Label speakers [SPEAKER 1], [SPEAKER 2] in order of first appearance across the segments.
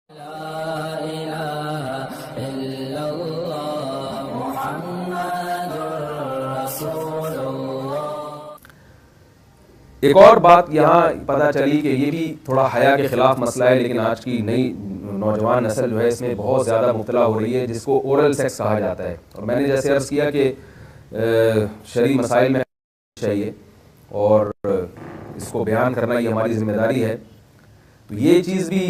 [SPEAKER 1] لا إله إلا الله محمد رسول اللہ۔
[SPEAKER 2] ایک اور بات یہاں پتہ چلی کہ یہ بھی تھوڑا حیا کے خلاف مسئلہ ہے، لیکن آج کی نئی نوجوان نسل جو ہے اس میں بہت زیادہ مبتلا ہو رہی ہے، جس کو اورل سیکس کہا جاتا ہے۔ اور میں نے جیسے عرض کیا کہ شرعی مسائل میں چاہیے اور اس کو بیان کرنا یہ ہماری ذمہ داری ہے۔ تو یہ چیز بھی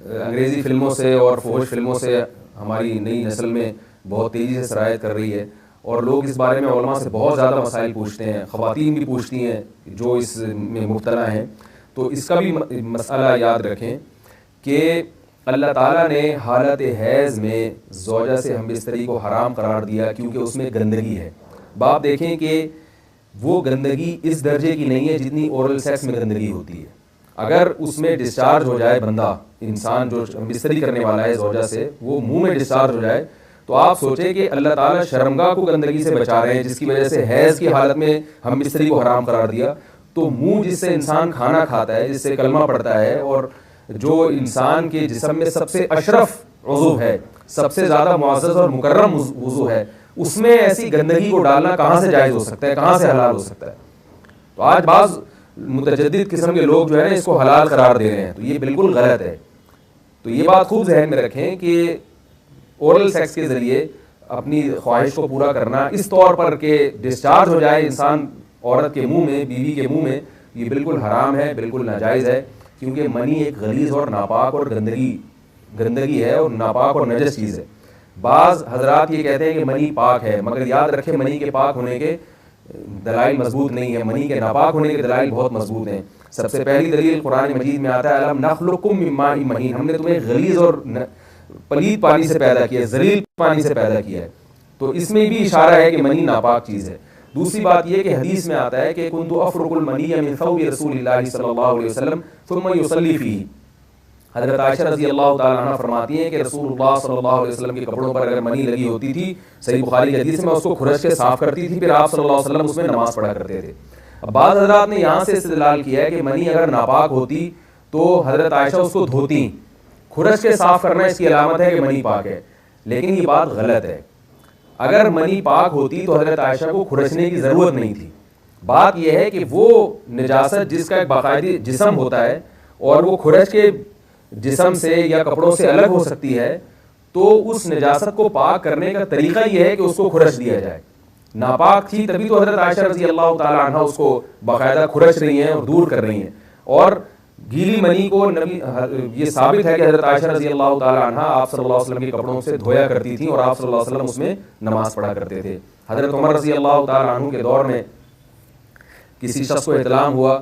[SPEAKER 2] انگریزی فلموں سے اور فحش فلموں سے ہماری نئی نسل میں بہت تیزی سے سرایت کر رہی ہے، اور لوگ اس بارے میں علماء سے بہت زیادہ مسائل پوچھتے ہیں، خواتین بھی پوچھتی ہیں جو اس میں مبتلا ہیں۔ تو اس کا بھی مسئلہ یاد رکھیں کہ اللہ تعالیٰ نے حالت حیض میں زوجہ سے ہم بستری کو حرام قرار دیا کیونکہ اس میں گندگی ہے۔ باپ دیکھیں کہ وہ گندگی اس درجے کی نہیں ہے جتنی اورل سیکس میں گندگی ہوتی ہے۔ اگر اس میں ڈسچارج ہو جائے بندہ، انسان جو بستری کرنے والا ہے زوجہ سے، وہ منہ میں ڈسچارج ہو جائے تو آپ سوچیں کہ اللہ تعالیٰ شرمگاہ کو گندگی سے بچا رہے ہیں، جس کی وجہ سے حیض کی حالت میں ہم بستری کو حرام قرار دیا۔ تو منہ جس سے انسان کھانا کھاتا ہے، جس سے کلمہ پڑھتا ہے، اور جو انسان کے جسم میں سب سے اشرف عضو ہے، سب سے زیادہ معزز اور مکرم عضو ہے، اس میں ایسی گندگی کو ڈالنا کہاں سے جائز ہو سکتا ہے، کہاں سے حلال ہو سکتا ہے؟ تو آج بعض متجدد قسم کے لوگ جو ہے نا اس کو حلال قرار دے رہے ہیں، تو یہ بالکل غلط ہے۔ تو یہ بات خوب ذہن میں رکھیں کہ اورل سیکس کے ذریعے اپنی خواہش کو پورا کرنا اس طور پر کہ ڈسچارج ہو جائے انسان عورت کے منہ میں، بیوی کے منہ میں، یہ بالکل حرام ہے، بالکل ناجائز ہے، کیونکہ منی ایک غلیظ اور ناپاک اور گندگی ہے اور ناپاک اور نجس چیز ہے۔ بعض حضرات یہ کہتے ہیں کہ منی پاک ہے، مگر یاد رکھیں منی کے پاک ہونے کے دلائل مضبوط نہیں ہے، منی کے ناپاک ہونے کے دلائل بہت مضبوط ہیں۔ سب سے پہلی دلیل قرآن مجید میں آتا ہے، الم نخلقکم من ماء مہین، ہم نے تمہیں غلیظ اور پلید پانی سے پیدا کیا ہے، ذلیل پانی سے پیدا کیا ہے۔ تو اس میں بھی اشارہ ہے کہ منی ناپاک چیز ہے۔ دوسری بات یہ کہ حدیث میں آتا ہے کہ کنت افرق المنی من ثوب رسول اللہ صلی اللہ علیہ وسلم ثم یصلی فیہ۔ حضرت عائشہ رضی اللہ تعالیٰ عنہ فرماتی ہیں کہ رسول اللہ صلی اللہ علیہ وسلم کے کپڑوں پر اگر منی لگی ہوتی تھی، صحیح بخاری کی حدیث میں، اس کو کھرچ کے صاف کرتی تھی، پھر آپ صلی اللہ علیہ وسلم اس میں نماز پڑھا کرتے تھے۔ اب بعض حضرات نے یہاں سے استدلال کیا ہے کہ منی اگر ناپاک ہوتی تو حضرت عائشہ اس کو دھوتی، کھرچ کے صاف کرنا اس کی علامت ہے کہ منی پاک ہے، لیکن یہ بات غلط ہے۔ اگر منی پاک ہوتی تو حضرت عائشہ کو کھرچنے کی ضرورت نہیں تھی۔ بات یہ ہے کہ وہ نجاست جس کا ایک باقاعدہ جسم ہوتا ہے اور وہ کھرچ کے جسم سے یا کپڑوں سے الگ ہو سکتی ہے، تو اس نجاست کو پاک کرنے کا طریقہ یہ ہے کہ اس کو کھرچ دیا جائے۔ ناپاک تھی تبھی تو حضرت عائشہ رضی اللہ تعالی عنہ اس کو باقاعدہ کھرچ رہی ہیں اور دور کر رہی ہیں۔ اور گیلی منی کو نبی، یہ ثابت ہے کہ حضرت عائشہ رضی اللہ تعالی عنہ آپ صلی اللہ علیہ وسلم کے کپڑوں سے دھویا کرتی تھیں اور آپ صلی اللہ علیہ وسلم اس میں نماز پڑھا کرتے تھے۔ حضرت عمر رضی اللہ تعالی عنہ کے دور میں کسی شخص کو احتلام ہوا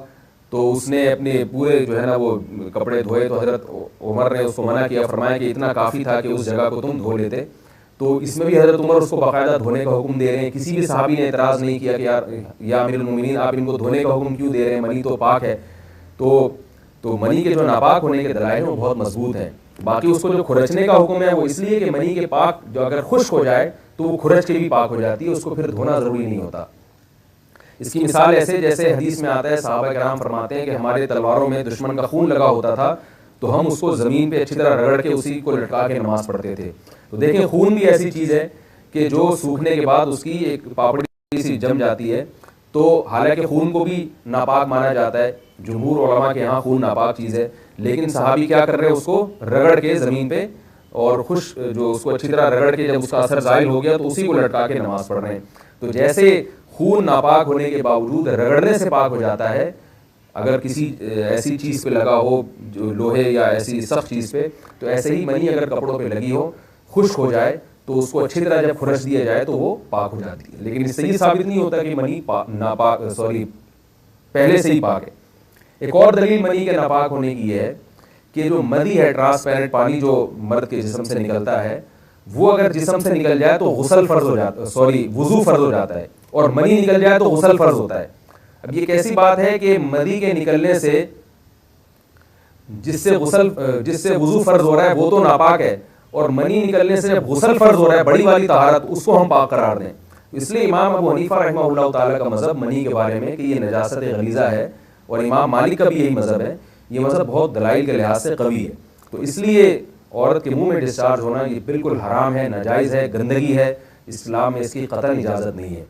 [SPEAKER 2] تو اس نے اپنے پورے جو ہے نا وہ کپڑے دھوئے، تو حضرت عمر نے اس کو منع کیا، فرمایا کہ اتنا کافی تھا کہ اس جگہ کو تم دھو لیتے۔ تو اس میں بھی حضرت عمر اس کو باقاعدہ دھونے کا حکم دے رہے ہیں۔ کسی بھی صحابی نے اعتراض نہیں کیا کہ یا امیر المومنین آپ ان کو دھونے کا حکم کیوں دے رہے ہیں، منی تو پاک ہے۔ تو منی کے جو ناپاک ہونے کے دلائل ہیں وہ بہت مضبوط ہیں۔ باقی اس کو جو کھرچنے کا حکم ہے وہ اس لیے کہ منی کے پاک جو اگر خشک ہو جائے تو وہ کھرچ کے بھی پاک ہو جاتی ہے، اس کو پھر دھونا ضروری نہیں ہوتا۔ اس کی مثال ایسے جیسے حدیث میں آتا ہے، صحابہ کرام فرماتے ہیں کہ ہمارے تلواروں میں دشمن کا خون لگا ہوتا تھا تو ہم اس کو زمین پہ اچھی طرح رگڑ کے اسی کو لٹکا کے نماز پڑھتے تھے۔ تو دیکھیں خون بھی ایسی چیز ہے کہ جو سوکھنے کے بعد اس کی ایک پاپڑی سی جم جاتی ہے، تو حالانکہ خون کو بھی ناپاک مانا جاتا ہے، جمہور علماء کے یہاں خون ناپاک چیز ہے، لیکن صحابی کیا کر رہے ہیں، اس کو رگڑ کے زمین پہ اور جو اس کو اچھی طرح رگڑ کے جب اس کا اثر زائل ہو گیا تو اسی کو لٹکا کے نماز پڑھ رہے ہیں۔ تو جیسے خون ناپاک ہونے کے باوجود رگڑنے سے پاک ہو جاتا ہے، اگر کسی ایسی چیز پہ لگا ہو جو لوہے یا ایسی سخت چیز پہ، تو ایسے ہی منی اگر کپڑوں پہ لگی ہو، خشک ہو جائے تو اس کو اچھی طرح جب کھرچ دیا جائے تو وہ پاک ہو جاتی ہے۔ لیکن اس سے یہ ثابت نہیں ہوتا کہ منی پہلے سے ہی پاک ہے۔ ایک اور دلیل منی کے ناپاک ہونے کی یہ ہے کہ جو مدی ہے، ٹرانسپیرنٹ پانی جو مرد کے جسم سے نکلتا ہے، وہ اگر جسم سے نکل جائے تو وضو فرض ہو جاتا ہے، اور منی نکل جائے تو غسل فرض ہوتا ہے۔ اب یہ کیسی بات ہے کہ مدی کے نکلنے سے جس سے وضو فرض ہو رہا ہے وہ تو ناپاک ہے، اور منی نکلنے سے جب غسل فرض ہو رہا ہے، بڑی والی طہارت، اس کو ہم پاک قرار دیں۔ اس لیے امام ابو حنیفہ رحمہ اللہ تعالیٰ کا مذہب منی کے بارے میں کہ یہ نجاست غلیظہ ہے، اور امام مالک کا بھی یہی مذہب ہے، یہ مذہب بہت دلائل کے لحاظ سے قوی ہے۔ تو اس لیے عورت کے منہ میں ڈسچارج ہونا یہ بالکل حرام ہے، ناجائز ہے، گندگی ہے، اسلام میں اس کی قطعاً اجازت نہیں ہے۔